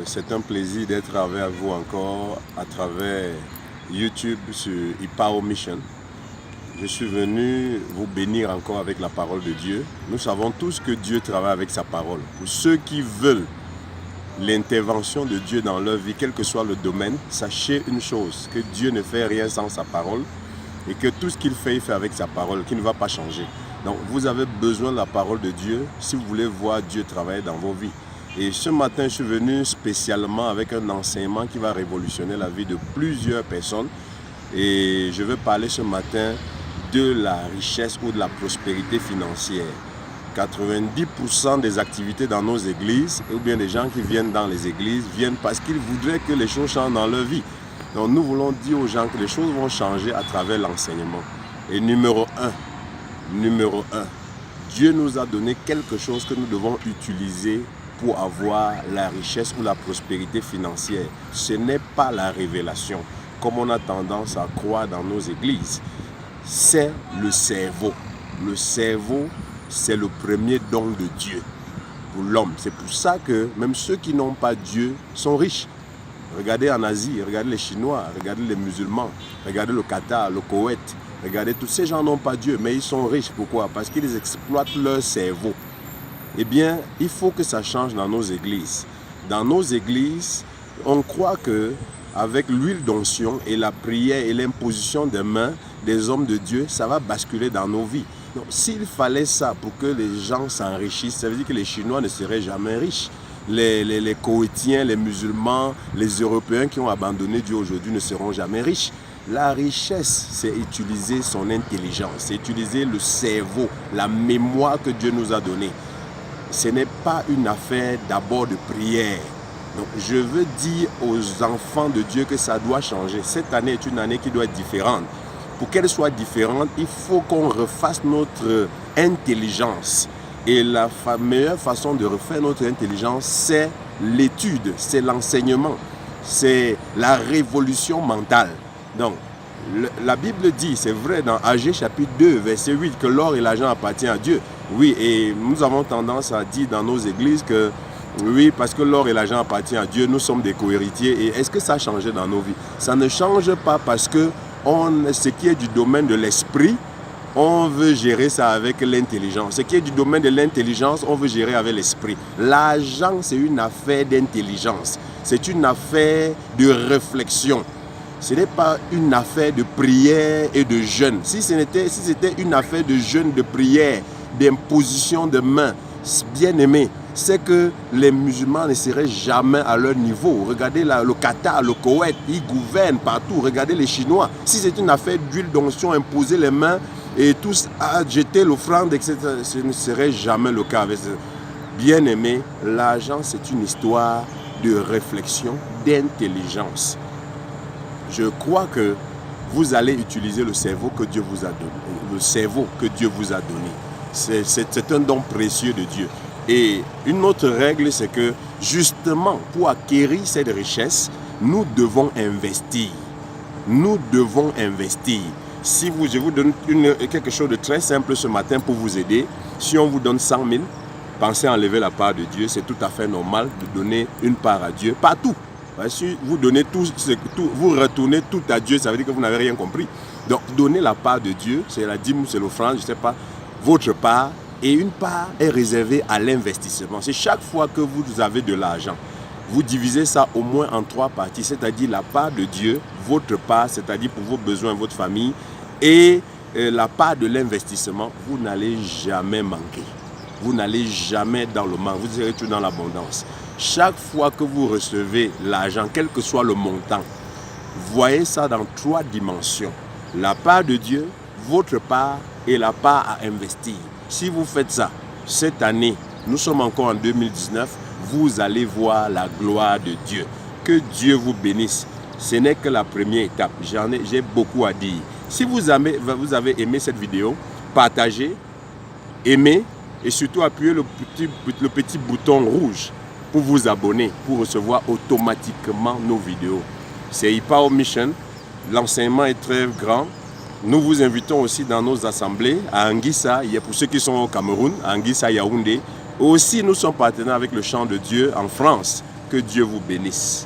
C'est un plaisir d'être avec vous encore à travers YouTube sur Ipao Mission. Je suis venu vous bénir encore avec la parole de Dieu. Nous savons tous que Dieu travaille avec sa parole. Pour ceux qui veulent l'intervention de Dieu dans leur vie, quel que soit le domaine, sachez une chose, que Dieu ne fait rien sans sa parole et que tout ce qu'il fait, il fait avec sa parole, qui ne va pas changer. Donc vous avez besoin de la parole de Dieu si vous voulez voir Dieu travailler dans vos vies. Et ce matin, je suis venu spécialement avec un enseignement qui va révolutionner la vie de plusieurs personnes. Et je veux parler ce matin de la richesse ou de la prospérité financière. 90% des activités dans nos églises, ou bien des gens qui viennent dans les églises, viennent parce qu'ils voudraient que les choses changent dans leur vie. Donc nous voulons dire aux gens que les choses vont changer à travers l'enseignement. Et numéro un, Dieu nous a donné quelque chose que nous devons utiliser pour avoir la richesse ou la prospérité financière. Ce n'est pas la révélation, comme on a tendance à croire dans nos églises. C'est le cerveau. Le cerveau, c'est le premier don de Dieu pour l'homme. C'est pour ça que même ceux qui n'ont pas Dieu sont riches. Regardez en Asie, regardez les Chinois, regardez les musulmans, regardez le Qatar, le Koweït. Regardez, tous ces gens n'ont pas Dieu, mais ils sont riches. Pourquoi? Parce qu'ils exploitent leur cerveau. Eh bien, il faut que ça change dans nos églises. Dans nos églises, on croit que avec l'huile d'onction et la prière et l'imposition des mains des hommes de Dieu, ça va basculer dans nos vies. Donc, s'il fallait ça pour que les gens s'enrichissent, ça veut dire que les Chinois ne seraient jamais riches. Les Koweïtiens, les musulmans, les Européens qui ont abandonné Dieu aujourd'hui ne seront jamais riches. La richesse, c'est utiliser son intelligence, c'est utiliser le cerveau, la mémoire que Dieu nous a donnée. Ce n'est pas une affaire d'abord de prière. Donc, je veux dire aux enfants de Dieu que ça doit changer. Cette année est une année qui doit être différente. Pour qu'elle soit différente, il faut qu'on refasse notre intelligence. Et la meilleure façon de refaire notre intelligence, c'est l'étude, c'est l'enseignement, c'est la révolution mentale. Donc, la Bible dit, c'est vrai dans Agé chapitre 2, verset 8, que l'or et l'argent appartiennent à Dieu. Oui, et nous avons tendance à dire dans nos églises que oui, parce que l'or et l'argent appartiennent à Dieu, nous sommes des co-héritiers. Et est-ce que ça a changé dans nos vies? Ça ne change pas parce que ce qui est du domaine de l'esprit, on veut gérer ça avec l'intelligence. Ce qui est du domaine de l'intelligence, on veut gérer avec l'esprit. L'argent, c'est une affaire d'intelligence. C'est une affaire de réflexion. Ce n'est pas une affaire de prière et de jeûne. Si c'était une affaire de jeûne, de prière, d'imposition de main, bien aimé, c'est que les musulmans ne seraient jamais à leur niveau. Regardez le Qatar, le Koweït, ils gouvernent partout. Regardez les Chinois. Si c'est une affaire d'huile d'onction, imposer les mains et tous à jeter l'offrande, etc., ce ne serait jamais le cas. Bien aimé, l'argent, c'est une histoire de réflexion, d'intelligence. Je crois que vous allez utiliser le cerveau que Dieu vous a donné. Le cerveau que Dieu vous a donné. C'est un don précieux de Dieu. Et une autre règle, c'est que justement, pour acquérir cette richesse, nous devons investir. Nous devons investir. Je vous donne quelque chose de très simple ce matin pour vous aider. Si on vous donne 100 000, pensez à enlever la part de Dieu. C'est tout à fait normal de donner une part à Dieu. Pas tout. Si vous donnez tout, vous retournez tout à Dieu, ça veut dire que vous n'avez rien compris. Donc, donnez la part de Dieu, c'est la dîme, c'est l'offrande, je ne sais pas, votre part. Et une part est réservée à l'investissement. C'est chaque fois que vous avez de l'argent, vous divisez ça au moins en 3 parties, c'est-à-dire la part de Dieu, votre part, c'est-à-dire pour vos besoins, votre famille, et la part de l'investissement, vous n'allez jamais manquer. Vous n'allez jamais dans le manque, vous serez tout dans l'abondance. Chaque fois que vous recevez l'argent, quel que soit le montant, voyez ça dans 3 dimensions. La part de Dieu, votre part et la part à investir. Si vous faites ça, cette année, nous sommes encore en 2019, vous allez voir la gloire de Dieu. Que Dieu vous bénisse. Ce n'est que la première étape. J'ai beaucoup à dire. Si vous avez aimé cette vidéo, partagez, aimez et surtout appuyez le petit bouton rouge pour vous abonner, pour recevoir automatiquement nos vidéos. C'est Ipao Mission. L'enseignement est très grand. Nous vous invitons aussi dans nos assemblées à Anguissa, pour ceux qui sont au Cameroun, à Anguissa, Yaoundé. Aussi, nous sommes partenaires avec le Chant de Dieu en France. Que Dieu vous bénisse.